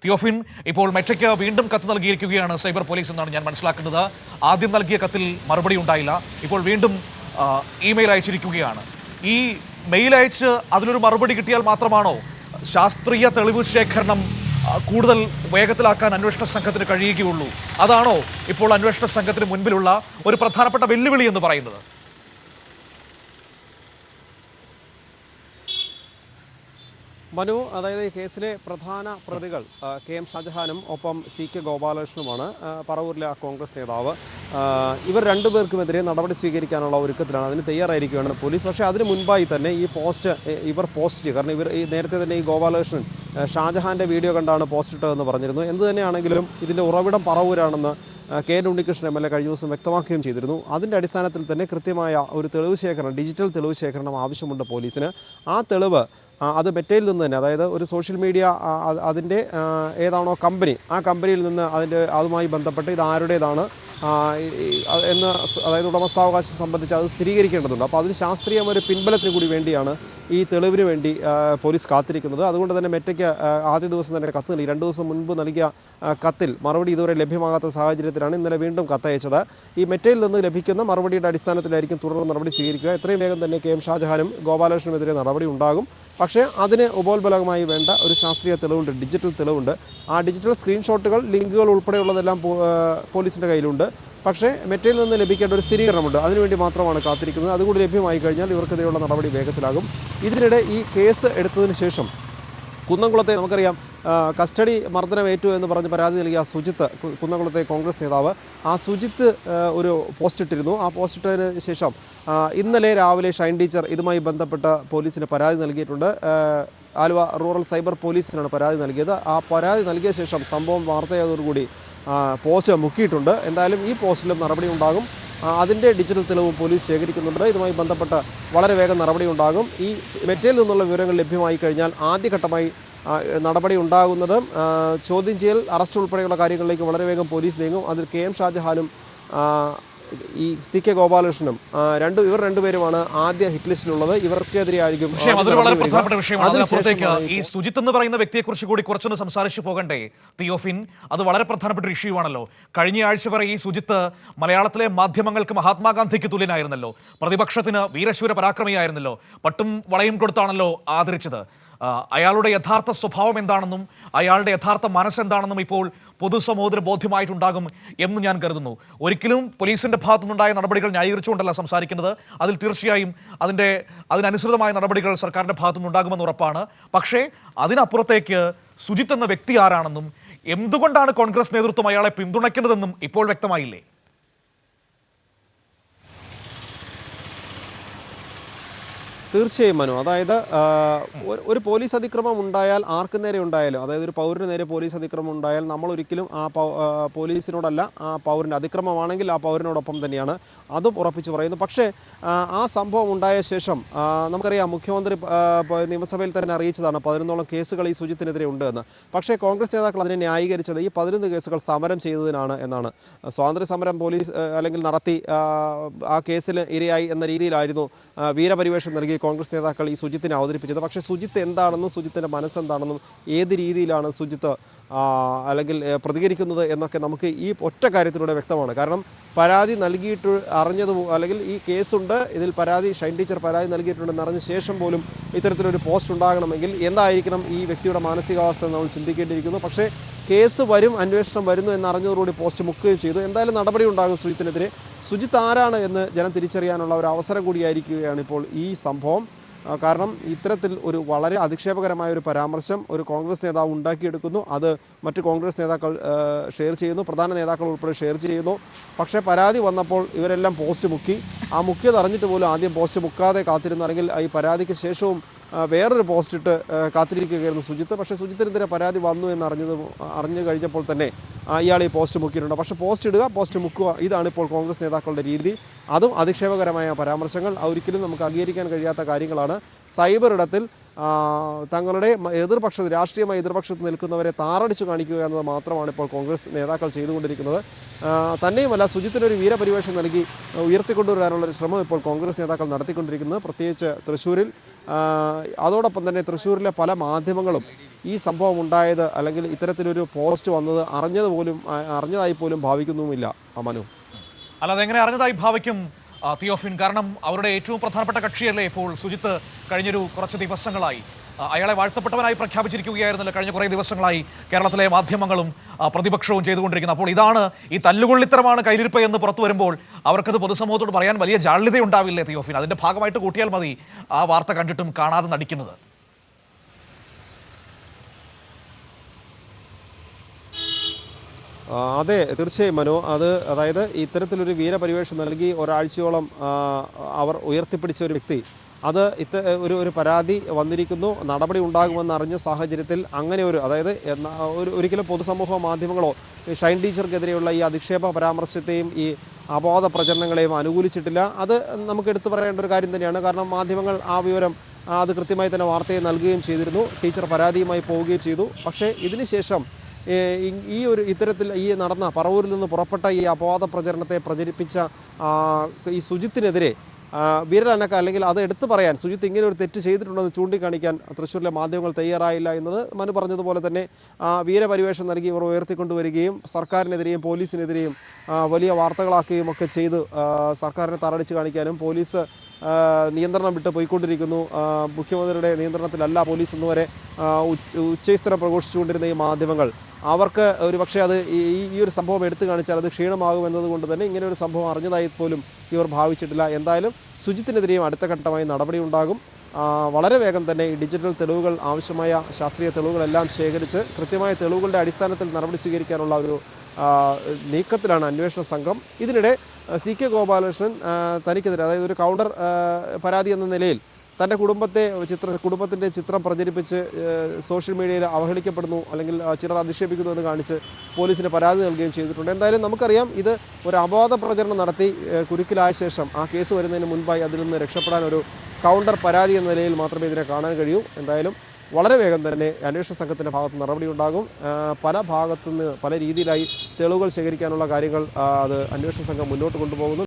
തിയോഫിൻ, ഇപ്പോൾ മെറ്റയ്ക്ക് വീണ്ടും കത്ത് നൽകിയിരിക്കുകയാണ് സൈബർ പോലീസ് എന്നാണ് ഞാൻ മനസ്സിലാക്കുന്നത്. ആദ്യം നൽകിയ കത്തിൽ മറുപടി ഉണ്ടായില്ല, ഇപ്പോൾ വീണ്ടും ഇമെയിൽ അയച്ചിരിക്കുകയാണ്. ഈ മെയിൽ അയച്ച് അതിലൊരു മറുപടി കിട്ടിയാൽ മാത്രമാണോ ശാസ്ത്രീയ തെളിവ് ശേഖരണം കൂടുതൽ വേഗത്തിലാക്കാൻ അന്വേഷണ സംഘത്തിന് കഴിയുകയുള്ളൂ? അതാണോ ഇപ്പോൾ അന്വേഷണ സംഘത്തിന് മുൻപിലുള്ള ഒരു പ്രധാനപ്പെട്ട വെല്ലുവിളി എന്ന് പറയുന്നത്? മനു, അതായത് ഈ കേസിലെ പ്രധാന പ്രതികൾ KM ഷാജഹാനും ഒപ്പം CK ഗോപാലകൃഷ്ണനുമാണ്, പറവൂരിലെ കോൺഗ്രസ് നേതാവ്. ഇവർ രണ്ടുപേർക്കുമെതിരെ നടപടി സ്വീകരിക്കാനുള്ള ഒരുക്കത്തിലാണ്, അതിന് തയ്യാറായിരിക്കുകയാണ് പോലീസ്. പക്ഷേ അതിന് മുൻപായി തന്നെ ഈ ഇവർ പോസ്റ്റ് ചെയ്യും. കാരണം ഇവർ നേരത്തെ തന്നെ ഈ ഗോപാലകൃഷ്ണൻ ഷാജഹാൻ്റെ വീഡിയോ കണ്ടാണ് പോസ്റ്റ് ഇട്ടതെന്ന് പറഞ്ഞിരുന്നു. എന്ത് തന്നെയാണെങ്കിലും ഇതിൻ്റെ ഉറവിടം പറവൂരാണെന്ന് KN ഉണ്ണികൃഷ്ണൻ MLA കഴിഞ്ഞ ദിവസം വ്യക്തമാക്കുകയും ചെയ്തിരുന്നു. അതിൻ്റെ അടിസ്ഥാനത്തിൽ തന്നെ കൃത്യമായ ഒരു തെളിവ് ശേഖരണം, ഡിജിറ്റൽ തെളിവ് ശേഖരണം ആവശ്യമുണ്ട് പോലീസിന്. ആ തെളിവ് അത് മെറ്റയിൽ നിന്ന് തന്നെ, അതായത് ഒരു സോഷ്യൽ മീഡിയ അതിൻ്റെ ഏതാണോ കമ്പനി, ആ കമ്പനിയിൽ നിന്ന് അതുമായി ബന്ധപ്പെട്ട് ഇത് ആരുടേതാണ് എന്ന്, അതായത് ഉടമസ്ഥാവകാശം സംബന്ധിച്ച് അത് സ്ഥിരീകരിക്കേണ്ടതുണ്ട്. അപ്പോൾ അതിന് ശാസ്ത്രീയമായ പിൻബലത്തിന് കൂടി വേണ്ടിയാണ് ഈ തെളിവിന് വേണ്ടി പോലീസ് കാത്തിരിക്കുന്നത്. അതുകൊണ്ട് തന്നെ മെറ്റയ്ക്ക് ആദ്യ ദിവസം തന്നെ കത്ത് നൽകി. 2 ദിവസം മുൻപ് നൽകിയ കത്തിൽ മറുപടി ഇതുവരെ ലഭ്യമാകാത്ത സാഹചര്യത്തിലാണ് ഇന്നലെ വീണ്ടും കത്തയച്ചത്. ഈ മെറ്റയിൽ നിന്ന് ലഭിക്കുന്ന മറുപടിയുടെ അടിസ്ഥാനത്തിലായിരിക്കും തുടർ നടപടി സ്വീകരിക്കുക. എത്രയും വേഗം തന്നെ KM ഷാജഹാനും ഗോപാലകൃഷ്ണനുമെതിരെ നടപടി ഉണ്ടാകും. പക്ഷേ അതിന് ഉപോത്ബലകമായി വേണ്ട ഒരു ശാസ്ത്രീയ തെളിവുണ്ട്, ഡിജിറ്റൽ തെളിവുണ്ട്. ആ ഡിജിറ്റൽ സ്ക്രീൻഷോട്ടുകൾ, ലിങ്കുകൾ ഉൾപ്പെടെയുള്ളതെല്ലാം പോലീസിൻ്റെ കയ്യിലുണ്ട്. പക്ഷേ മെറ്റയിൽ നിന്ന് ലഭിക്കേണ്ട ഒരു സ്ഥിരീകരണമുണ്ട്, അതിനുവേണ്ടി മാത്രമാണ് കാത്തിരിക്കുന്നത്. അതുകൂടി ലഭ്യമായി കഴിഞ്ഞാൽ ഇവർക്കെതിരെയുള്ള നടപടി വേഗത്തിലാകും. ഇതിനിടെ ഈ കേസ് എടുത്തതിന് ശേഷം കുന്നംകുളത്തെ, നമുക്കറിയാം, കസ്റ്റഡി മർദ്ദനമേറ്റു എന്ന് പറഞ്ഞ് പരാതി നൽകിയ സുജിത്ത്, കുന്നംകുളത്തെ കോൺഗ്രസ് നേതാവ്, ആ സുജിത്ത് ഒരു പോസ്റ്റ് ഇട്ടിരുന്നു. ആ പോസ്റ്റ് ഇട്ടതിന് ശേഷം ഇന്നലെ രാവിലെ ഷൈൻ ടീച്ചർ ഇതുമായി ബന്ധപ്പെട്ട് പോലീസിന് പരാതി നൽകിയിട്ടുണ്ട്. ആലുവ റൂറൽ സൈബർ പോലീസിനാണ് പരാതി നൽകിയത്. ആ പരാതി നൽകിയ ശേഷം സംഭവം വാർത്തയായതോടുകൂടി പോസ്റ്റ് മുക്കിയിട്ടുണ്ട്. എന്തായാലും ഈ പോസ്റ്റിലും നടപടി ഉണ്ടാകും. അതിൻ്റെ ഡിജിറ്റൽ തെളിവും പോലീസ് ശേഖരിക്കുന്നുണ്ട്. ഇതുമായി ബന്ധപ്പെട്ട് വളരെ വേഗം നടപടി ഉണ്ടാകും. ഈ മെറ്റയിൽ നിന്നുള്ള വിവരങ്ങൾ ലഭ്യമായി കഴിഞ്ഞാൽ ആദ്യഘട്ടമായി നടപടി ഉണ്ടാകുന്നതും ചോദ്യം ചെയ്യൽ, അറസ്റ്റ് ഉൾപ്പെടെയുള്ള കാര്യങ്ങളിലേക്ക് വളരെ വേഗം പോലീസ് നീങ്ങും. അതിൽ KM ഷാജഹാനും ഈ CK ഗോപാലകൃഷ്ണനും ഇവർ രണ്ടുപേരുമാണ് ആദ്യ ഹിറ്റ് ലിസ്റ്റിലുള്ളത്. ഇവർക്കെതിരെയായിരിക്കും. വളരെ പ്രധാനപ്പെട്ട വിഷയമാണ്. ഈ സുജിത്ത് എന്ന് പറയുന്ന വ്യക്തിയെക്കുറിച്ച് കൂടി കുറച്ചൊന്ന് സംസാരിച്ചു പോകണ്ടേ തിയോഫിൻ? അത് വളരെ പ്രധാനപ്പെട്ട ഒരു ഇഷ്യൂ ആണല്ലോ. കഴിഞ്ഞ ആഴ്ച വരെ ഈ സുജിത്ത് മലയാളത്തിലെ മാധ്യമങ്ങൾക്ക് മഹാത്മാഗാന്ധിക്ക് തുല്യനായിരുന്നല്ലോ, പ്രതിപക്ഷത്തിന് വീരശൂര പരാക്രമിയായിരുന്നല്ലോ, പട്ടും വളയും കൊടുത്താണല്ലോ ആദരിച്ചത്. അയാളുടെ യഥാർത്ഥ സ്വഭാവം എന്താണെന്നും അയാളുടെ യഥാർത്ഥ മനസ്സെന്താണെന്നും ഇപ്പോൾ പൊതുസമൂഹത്തിന് ബോധ്യമായിട്ടുണ്ടാകും എന്ന് ഞാൻ കരുതുന്നു. ഒരിക്കലും പോലീസിൻ്റെ ഭാഗത്തുനിന്നുണ്ടായ നടപടികൾ ന്യായീകരിച്ചുകൊണ്ടല്ല സംസാരിക്കുന്നത്. അതിൽ തീർച്ചയായും അതിനനുസൃതമായ നടപടികൾ സർക്കാരിൻ്റെ ഭാഗത്തുനിന്നുണ്ടാകുമെന്ന് ഉറപ്പാണ്. പക്ഷേ അതിനപ്പുറത്തേക്ക് സുജിത്ത് എന്ന വ്യക്തി ആരാണെന്നും എന്തുകൊണ്ടാണ് കോൺഗ്രസ് നേതൃത്വം അയാളെ പിന്തുണയ്ക്കുന്നതെന്നും ഇപ്പോൾ വ്യക്തമായില്ലേ? തീർച്ചയായും മനു, അതായത് ഒരു പോലീസ് അതിക്രമം ഉണ്ടായാൽ, ആർക്ക് നേരെ ഉണ്ടായാലും, അതായത് ഒരു പൗരന് നേരെ പോലീസ് അതിക്രമം ഉണ്ടായാൽ നമ്മൾ ഒരിക്കലും ആ പോലീസിനോടല്ല, ആ പൗരൻ്റെ അതിക്രമമാണെങ്കിൽ ആ പൗരനോടൊപ്പം തന്നെയാണ്, അതും ഉറപ്പിച്ച് പറയുന്നു. പക്ഷേ ആ സംഭവം ഉണ്ടായ ശേഷം നമുക്കറിയാം, മുഖ്യമന്ത്രി നിയമസഭയിൽ തന്നെ അറിയിച്ചതാണ് 11ഓളം കേസുകൾ ഈ സുജിത്തിനെതിരെ ഉണ്ട് എന്ന്. പക്ഷേ കോൺഗ്രസ് നേതാക്കൾ അതിനെ ന്യായീകരിച്ചത് ഈ 11 കേസുകൾ സമരം ചെയ്തതിനാണ് എന്നാണ്. സ്വാതന്ത്ര്യ സമരം പോലീസ് അല്ലെങ്കിൽ നടത്തി ആ കേസിൽ ഇരയായി എന്ന രീതിയിലായിരുന്നു വീരപരിവേഷം നൽകി കോൺഗ്രസ് നേതാക്കൾ ഈ സുജിത്തിനെ അവതരിപ്പിച്ചത്. പക്ഷേ സുജിത്ത് എന്താണെന്നും സുജിത്തിൻ്റെ മനസ്സെന്താണെന്നും ഏത് രീതിയിലാണ് സുജിത്ത് അല്ലെങ്കിൽ പ്രതികരിക്കുന്നത് എന്നൊക്കെ നമുക്ക് ഈ ഒറ്റ കാര്യത്തിലൂടെ വ്യക്തമാണ്. കാരണം പരാതി നൽകിയിട്ട് അല്ലെങ്കിൽ ഈ കേസുണ്ട്, ഇതിൽ ഷൈൻ ടീച്ചർ പരാതി നൽകിയിട്ടുണ്ടെന്ന് അറിഞ്ഞ ശേഷം പോലും ഇത്തരത്തിലൊരു പോസ്റ്റ് ഉണ്ടാകണമെങ്കിൽ എന്തായിരിക്കണം ഈ വ്യക്തിയുടെ മാനസികാവസ്ഥ നമ്മൾ ചിന്തിക്കേണ്ടിയിരിക്കുന്നു. പക്ഷേ കേസ് വരും, അന്വേഷണം വരുന്നു എന്നറിഞ്ഞതോടുകൂടി പോസ്റ്റ് മുക്കുകയും ചെയ്തു. എന്തായാലും നടപടി ഉണ്ടാകും സുജിത്തിനെതിരെ. സുജിത്ത് ആരാണ് എന്ന് ജനം തിരിച്ചറിയാനുള്ള ഒരു അവസരം കൂടിയായിരിക്കുകയാണ് ഇപ്പോൾ ഈ സംഭവം. കാരണം ഇത്തരത്തിൽ ഒരു വളരെ അധിക്ഷേപകരമായ ഒരു പരാമർശം ഒരു കോൺഗ്രസ് നേതാവ് ഉണ്ടാക്കിയെടുക്കുന്നു. അത് മറ്റ് കോൺഗ്രസ് നേതാക്കൾ ഷെയർ ചെയ്യുന്നു, പ്രധാന നേതാക്കൾ ഉൾപ്പെടെ ഷെയർ ചെയ്യുന്നു. പക്ഷേ പരാതി വന്നപ്പോൾ ഇവരെല്ലാം പോസ്റ്റ് മുക്കി. ആ മുക്കിയത് അറിഞ്ഞിട്ട് പോലും ആദ്യം പോസ്റ്റ് മുക്കാതെ കാത്തിരുന്നു, അല്ലെങ്കിൽ ഈ പരാതിക്ക് ശേഷവും വേറൊരു പോസ്റ്റ് ഇട്ട് കാത്തിരിക്കുകയായിരുന്നു സുജിത്ത്. പക്ഷേ സുജിത്തിനെതിരെ പരാതി വന്നു എന്ന് അറിഞ്ഞു കഴിഞ്ഞപ്പോൾ തന്നെ ഇയാൾ ഈ പോസ്റ്റ് മുക്കിയിട്ടുണ്ട്. പക്ഷേ പോസ്റ്റ് ഇടുക, പോസ്റ്റ് മുക്കുക, ഇതാണ് ഇപ്പോൾ കോൺഗ്രസ് നേതാക്കളുടെ രീതി. അതും അധിക്ഷേപകരമായ പരാമർശങ്ങൾ ഒരിക്കലും നമുക്ക് അംഗീകരിക്കാൻ കഴിയാത്ത കാര്യങ്ങളാണ്. സൈബർ ഇടത്തിൽ തങ്ങളുടെ രാഷ്ട്രീയമായ എതിർപക്ഷത്ത് നിൽക്കുന്നവരെ താറടിച്ചു കാണിക്കുക എന്നത് മാത്രമാണ് ഇപ്പോൾ കോൺഗ്രസ് നേതാക്കൾ ചെയ്തുകൊണ്ടിരിക്കുന്നത്. തന്നെയുമല്ല, സുജിത്തിനൊരു വീരപരിവേഷം നൽകി ഉയർത്തിക്കൊണ്ടുവരാനുള്ളൊരു ശ്രമം ഇപ്പോൾ കോൺഗ്രസ് നേതാക്കൾ നടത്തിക്കൊണ്ടിരിക്കുന്നത്, പ്രത്യേകിച്ച് തൃശ്ശൂരിൽ. അതോടൊപ്പം തന്നെ തൃശ്ശൂരിലെ പല മാധ്യമങ്ങളും ഈ സംഭവം ഉണ്ടായത് അല്ലെങ്കിൽ ഇത്തരത്തിലൊരു പോസ്റ്റ് വന്നത് അറിഞ്ഞതായി പോലും ഭാവിക്കുന്നുമില്ല മനു. അല്ല, അതെങ്ങനെ അറിഞ്ഞതായി ഭാവിക്കും തിയോഫിൻ? കാരണം അവരുടെ ഏറ്റവും പ്രധാനപ്പെട്ട കക്ഷിയല്ലേ ഇപ്പോൾ സുജിത്ത് കഴിഞ്ഞൊരു കുറച്ച് ദിവസങ്ങളായി അയാളെ വാഴ്ത്തപ്പെട്ടവനായി പ്രഖ്യാപിച്ചിരിക്കുകയായിരുന്നല്ലോ കഴിഞ്ഞ കുറേ ദിവസങ്ങളായി കേരളത്തിലെ മാധ്യമങ്ങളും പ്രതിപക്ഷവും ചെയ്തുകൊണ്ടിരിക്കുന്നത്. അപ്പോൾ ഇതാണ് ഈ തല്ലുകൊള്ളിത്തരമാണ് കയ്യിലിരിപ്പ് എന്ന് പുറത്തു വരുമ്പോൾ അവർക്കത് പൊതുസമൂഹത്തോട് പറയാൻ വലിയ ജാള്യതയുണ്ടാവില്ലേ തിയോഫിൻ? അതിന്റെ ഭാഗമായിട്ട് കൂട്ടിയാൽ മതി ആ വാർത്ത കണ്ടിട്ടും കാണാതെ നടിക്കുന്നത്. അതെ, തീർച്ചയായും മനു. അതായത് ഇത്തരത്തിലൊരു വീരപരിവേഷം നൽകി ഒരാഴ്ചയോളം അവർ ഉയർത്തിപ്പിടിച്ച ഒരു വ്യക്തി, അത് ഒരു പരാതി വന്നിരിക്കുന്നു, നടപടി ഉണ്ടാകുമെന്ന് അറിഞ്ഞ സാഹചര്യത്തിൽ അങ്ങനെ അതായത് ഒരിക്കലും പൊതുസമൂഹ മാധ്യമങ്ങളോ ഷൈൻ ടീച്ചർക്കെതിരെയുള്ള ഈ അധിക്ഷേപ പരാമർശത്തെയും ഈ അപവാദ പ്രചരണങ്ങളെയും അനുകൂലിച്ചിട്ടില്ല. അത് നമുക്ക് എടുത്തു പറയേണ്ട ഒരു കാര്യം തന്നെയാണ്. കാരണം മാധ്യമങ്ങൾ ആ വിവരം അത് കൃത്യമായി തന്നെ വാർത്തയെ നൽകുകയും ചെയ്തിരുന്നു. ടീച്ചർ പരാതിയുമായി പോവുകയും ചെയ്തു. പക്ഷേ ഇതിനുശേഷം ഇത്തരത്തിൽ നടന്ന പറവൂരിൽ നിന്ന് പുറപ്പെട്ട ഈ അപവാദ പ്രചരണത്തെ പ്രചരിപ്പിച്ച ഈ സുജിത്തിനെതിരെ വിരലനക്ക അല്ലെങ്കിൽ അത് എടുത്തു പറയാൻ, സുജിത്ത് ഇങ്ങനെ ഒരു തെറ്റ് ചെയ്തിട്ടുണ്ടെന്ന് ചൂണ്ടിക്കാണിക്കാൻ തൃശ്ശൂരിലെ മാധ്യമങ്ങൾ തയ്യാറായില്ല എന്നത് മനു പറഞ്ഞതുപോലെ തന്നെ വീരപരിവേഷം നൽകി ഇവർ ഉയർത്തിക്കൊണ്ടുവരികയും സർക്കാരിനെതിരെയും പോലീസിനെതിരെയും വലിയ വാർത്തകളാക്കുകയും ഒക്കെ ചെയ്ത് സർക്കാരിനെ തറടിച്ച് കാണിക്കാനും പോലീസ് നിയന്ത്രണം വിട്ട് പോയിക്കൊണ്ടിരിക്കുന്നു, മുഖ്യമന്ത്രിയുടെ നിയന്ത്രണത്തിലല്ല പോലീസ് എന്നുവരെ ഉച്ചസ്ഥരം പ്രഘോഷിച്ചുകൊണ്ടിരുന്ന ഈ മാധ്യമങ്ങൾ അവർക്ക് ഒരുപക്ഷെ അത് ഈ ഒരു സംഭവം എടുത്തു കാണിച്ചാൽ അത് ക്ഷീണമാകുമെന്നതുകൊണ്ട് തന്നെ ഇങ്ങനെ ഒരു സംഭവം അറിഞ്ഞതായി പോലും ഇവർ ഭാവിച്ചിട്ടില്ല. എന്തായാലും സുജിത്തിനെതിരെയും അടുത്ത ഘട്ടമായി നടപടി ഉണ്ടാകും. വളരെ വേഗം തന്നെ ഈ ഡിജിറ്റൽ തെളിവുകൾ, ആവശ്യമായ ശാസ്ത്രീയ തെളിവുകളെല്ലാം ശേഖരിച്ച് കൃത്യമായ തെളിവുകളുടെ അടിസ്ഥാനത്തിൽ നടപടി സ്വീകരിക്കാനുള്ള ഒരു നീക്കത്തിലാണ് അന്വേഷണ സംഘം. ഇതിനിടെ CK ഗോപാലകൃഷ്ണൻ തനിക്കെതിരെ, അതായത് ഒരു കൗണ്ടർ പരാതി എന്ന നിലയിൽ തൻ്റെ കുടുംബത്തിൻ്റെ ചിത്രം പ്രചരിപ്പിച്ച് സോഷ്യൽ മീഡിയയിൽ അവഹേളിക്കപ്പെടുന്നു അല്ലെങ്കിൽ ചിലർ അധിക്ഷേപിക്കുന്നു എന്ന് കാണിച്ച് പോലീസിന് പരാതി നൽകുകയും ചെയ്തിട്ടുണ്ട്. എന്തായാലും നമുക്കറിയാം, ഇത് ഒരു അപവാദ പ്രചരണം നടത്തി കുരുക്കിലായ ശേഷം ആ കേസ് വരുന്നതിന് മുൻപായി അതിൽ നിന്ന് രക്ഷപ്പെടാൻ ഒരു കൗണ്ടർ പരാതി എന്ന നിലയിൽ മാത്രമേ ഇതിനെ കാണാൻ കഴിയൂ. എന്തായാലും വളരെ വേഗം തന്നെ അന്വേഷണ സംഘത്തിൻ്റെ ഭാഗത്ത് നടപടി ഉണ്ടാകും. പല ഭാഗത്തുനിന്ന് പല രീതിയിലായി തെളിവുകൾ ശേഖരിക്കാനുള്ള കാര്യങ്ങൾ അത് അന്വേഷണ സംഘം മുന്നോട്ട് കൊണ്ടുപോകുന്നു.